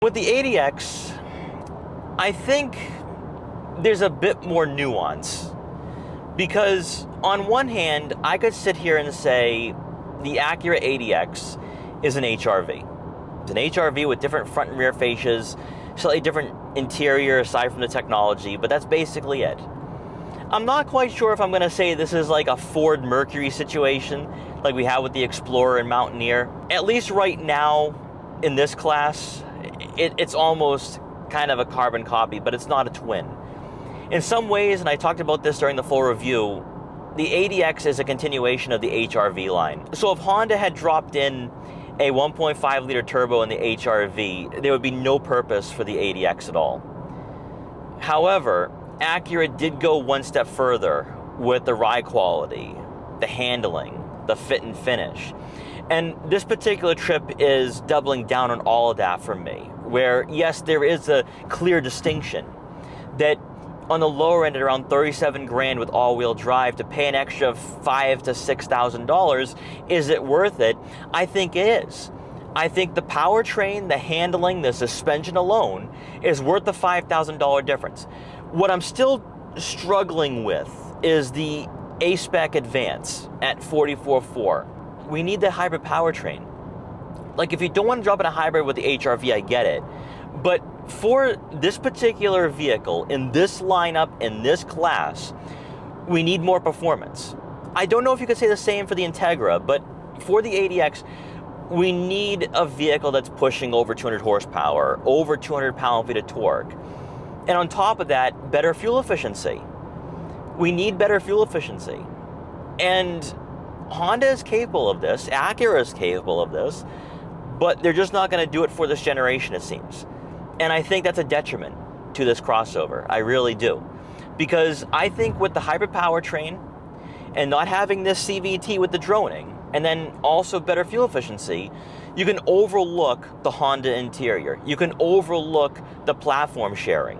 With the ADX, I think there's a bit more nuance, because on one hand, I could sit here and say the Acura ADX is an HRV. It's an HRV with different front and rear fascias, slightly different interior aside from the technology, but that's basically it. I'm not quite sure if I'm going to say this is like a Ford Mercury situation like we have with the Explorer and Mountaineer. At least right now in this class, it's almost kind of a carbon copy, but it's not a twin. In some ways, and I talked about this during the full review, the ADX is a continuation of the HRV line. So if Honda had dropped in a 1.5 liter turbo in the HRV, there would be no purpose for the ADX at all. However, Acura did go one step further with the ride quality, the handling, the fit and finish. And this particular trip is doubling down on all of that for me, where yes, there is a clear distinction that on the lower end at around 37 grand with all-wheel drive, to pay an extra $5,000 to $6,000, is it worth it? I think it is. I think the powertrain, the handling, the suspension alone is worth the $5,000 difference. What I'm still struggling with is the A-Spec Advance at 44.4. We need the hybrid powertrain. Like, if you don't want to drop in a hybrid with the HRV, I get it. But for this particular vehicle, in this lineup, in this class, we need more performance. I don't know if you could say the same for the Integra, but for the ADX, we need a vehicle that's pushing over 200 horsepower, over 200 pound-feet of torque. And on top of that, better fuel efficiency. We need better fuel efficiency. And Honda is capable of this, Acura is capable of this, but they're just not going to do it for this generation, it seems. And I think that's a detriment to this crossover. I really do. Because I think with the hybrid powertrain and not having this CVT with the droning, and then also better fuel efficiency, you can overlook the Honda interior. You can overlook the platform sharing.